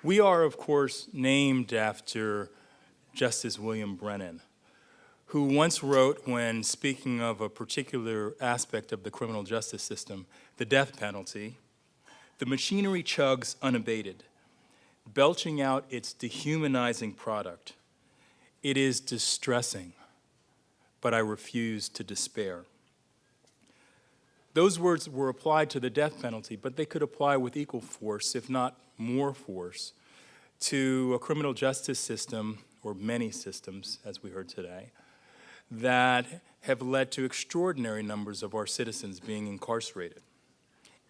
We are, of course, named after Justice William Brennan, who once wrote, when speaking of a particular aspect of the criminal justice system, the death penalty, "The machinery chugs unabated, belching out its dehumanizing product. It is distressing, but I refuse to despair." Those words were applied to the death penalty, but they could apply with equal force, if not more force, to a criminal justice system, or many systems, as we heard today, that have led to extraordinary numbers of our citizens being incarcerated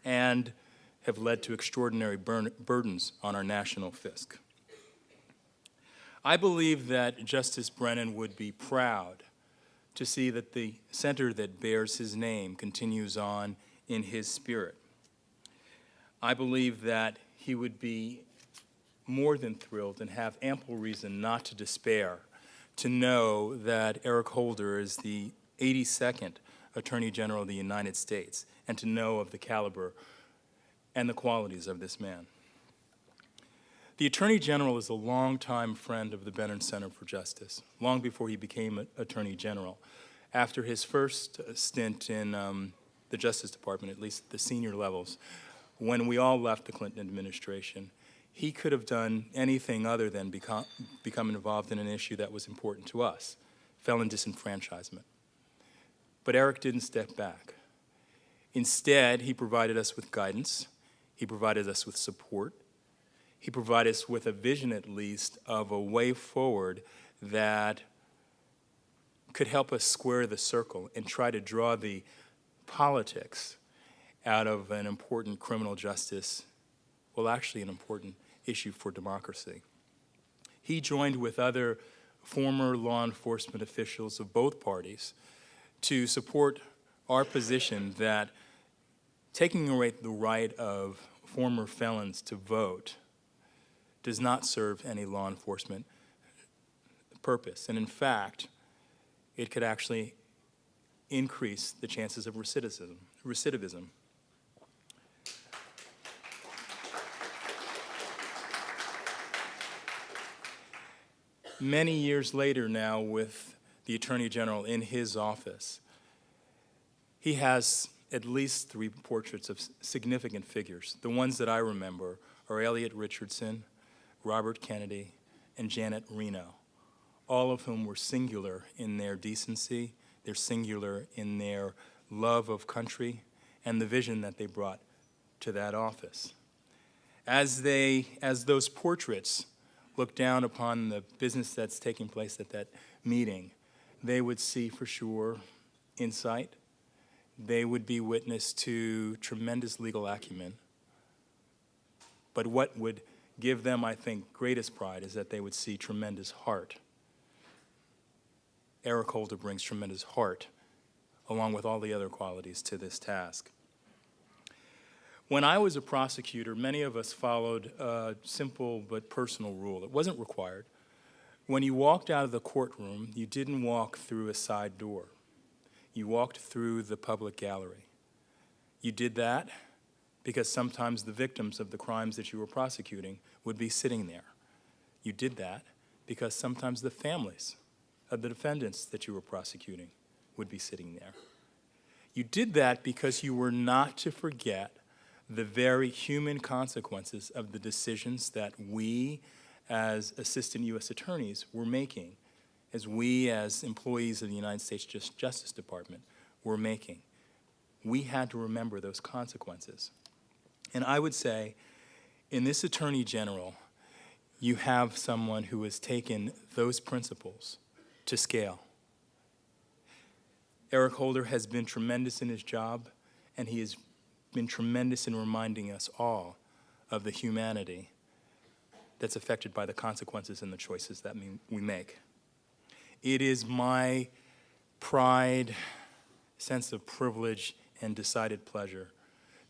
and have led to extraordinary burdens on our national fisc. I believe that Justice Brennan would be proud to see that the center that bears his name continues on in his spirit. I believe that he would be more than thrilled and have ample reason not to despair to know that Eric Holder is the 82nd Attorney General of the United States, and to know of the caliber and the qualities of this man. The Attorney General is a longtime friend of the Brennan Center for Justice, long before he became Attorney General. After his first stint in the Justice Department, at least at the senior levels, when we all left the Clinton administration, he could have done anything other than become involved in an issue that was important to us, felon disenfranchisement. But Eric didn't step back. Instead, he provided us with guidance, he provided us with support, he provided us with a vision, at least, of a way forward that could help us square the circle and try to draw the politics out of an important criminal justice, well, actually an important issue for democracy. He joined with other former law enforcement officials of both parties to support our position that taking away the right of former felons to vote does not serve any law enforcement purpose. And in fact, it could actually increase the chances of recidivism. Many years later now, with the Attorney General in his office, he has at least 3 portraits of significant figures. The ones that I remember are Elliot Richardson, Robert Kennedy, and Janet Reno, all of whom were singular in their decency, they're singular in their love of country, and the vision that they brought to that office. As those portraits look down upon the business that's taking place at that meeting, they would see for sure insight. They would be witness to tremendous legal acumen. But what would give them, I think, greatest pride is that they would see tremendous heart. Eric Holder brings tremendous heart, along with all the other qualities, to this task. When I was a prosecutor, many of us followed a simple but personal rule. It wasn't required. When you walked out of the courtroom, you didn't walk through a side door. You walked through the public gallery. You did that because sometimes the victims of the crimes that you were prosecuting would be sitting there. You did that because sometimes the families of the defendants that you were prosecuting would be sitting there. You did that because you were not to forget the very human consequences of the decisions that we as assistant U.S. attorneys were making, as we as employees of the United States Justice Department were making. We had to remember those consequences. And I would say, in this Attorney General, you have someone who has taken those principles to scale. Eric Holder has been tremendous in his job, and he has been tremendous in reminding us all of the humanity that's affected by the consequences and the choices that we make. It is my pride, sense of privilege, and decided pleasure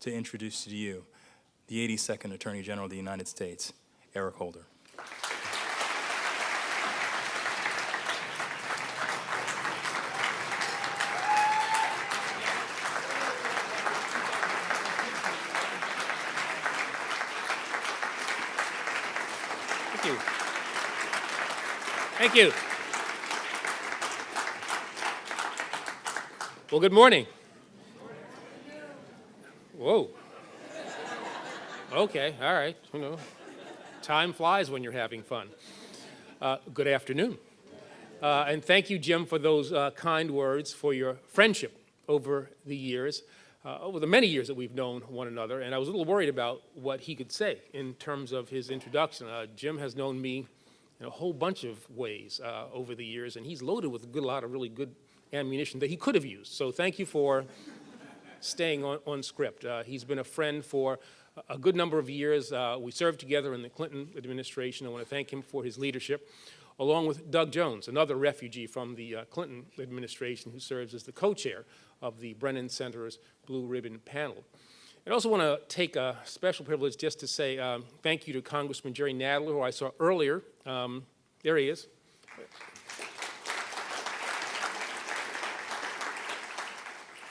to introduce to you the 82nd Attorney General of the United States, Eric Holder. Thank you. Thank you. Well, good morning. Whoa. Okay, all right. You know, time flies when you're having fun. Good afternoon. And thank you, Jim, for those kind words, for your friendship over the years, over the many years that we've known one another. And I was a little worried about what he could say in terms of his introduction. Jim has known me in a whole bunch of ways over the years, and he's loaded with a lot of really good ammunition that he could have used. So thank you for staying on script. He's been a friend for a good number of years. We served together in the Clinton administration. I want to thank him for his leadership, along with Doug Jones, another refugee from the Clinton administration who serves as the co-chair of the Brennan Center's Blue Ribbon Panel. I also want to take a special privilege just to say thank you to Congressman Jerry Nadler, who I saw earlier. There he is.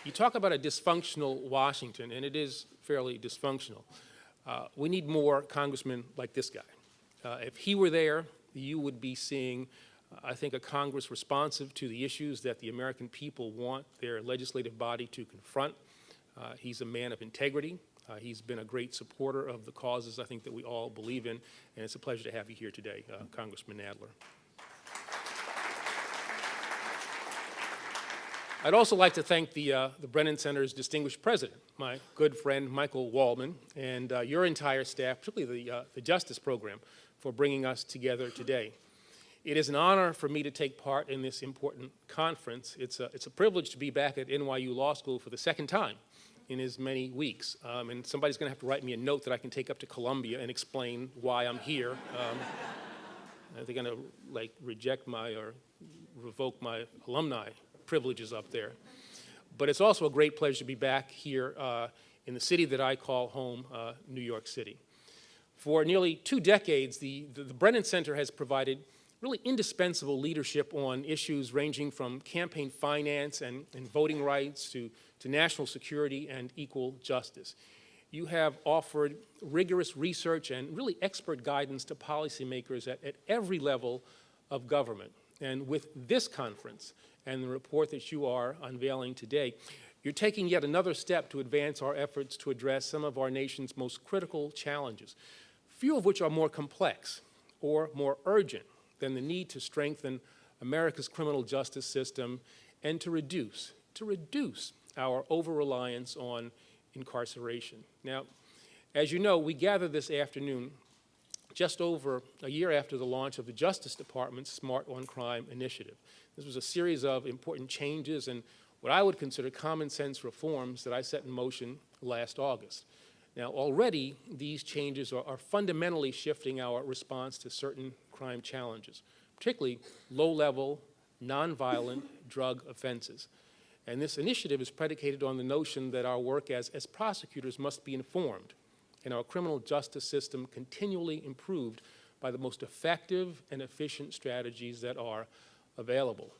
You talk about a dysfunctional Washington, and it is fairly dysfunctional. We need more congressmen like this guy. If he were there, you would be seeing, I think, a Congress responsive to the issues that the American people want their legislative body to confront. He's a man of integrity. He's been a great supporter of the causes I think that we all believe in, and it's a pleasure to have you here today, Congressman Nadler. I'd also like to thank the Brennan Center's distinguished president, my good friend Michael Waldman, and your entire staff, particularly the Justice Program, for bringing us together today. It is an honor for me to take part in this important conference. It's a privilege to be back at NYU Law School for the second time in as many weeks. And somebody's going to have to write me a note that I can take up to Columbia and explain why I'm here. They're going to reject my or revoke my alumni privileges up there. But it's also a great pleasure to be back here in the city that I call home, New York City. For nearly 2 decades, the Brennan Center has provided really indispensable leadership on issues ranging from campaign finance and voting rights to national security and equal justice. You have offered rigorous research and really expert guidance to policymakers at every level of government. And with this conference and the report that you are unveiling today, you're taking yet another step to advance our efforts to address some of our nation's most critical challenges, few of which are more complex or more urgent than the need to strengthen America's criminal justice system and to reduce our over-reliance on incarceration. Now, as you know, we gather this afternoon just over a year after the launch of the Justice Department's Smart on Crime initiative. This was a series of important changes and what I would consider common sense reforms that I set in motion last August. Now, already these changes are fundamentally shifting our response to certain crime challenges, particularly low-level, nonviolent drug offenses. And this initiative is predicated on the notion that our work as prosecutors must be informed and our criminal justice system continually improved by the most effective and efficient strategies that are available.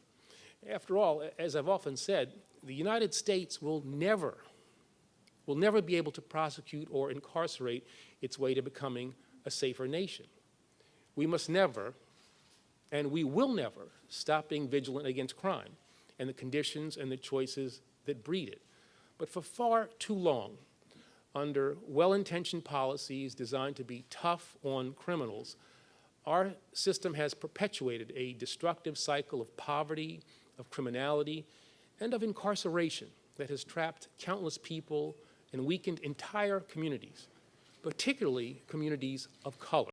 After all, as I've often said, the United States will never be able to prosecute or incarcerate its way to becoming a safer nation. We must never, and we will never, stop being vigilant against crime and the conditions and the choices that breed it. But for far too long, under well-intentioned policies designed to be tough on criminals, our system has perpetuated a destructive cycle of poverty, of criminality, and of incarceration that has trapped countless people and weakened entire communities, particularly communities of color.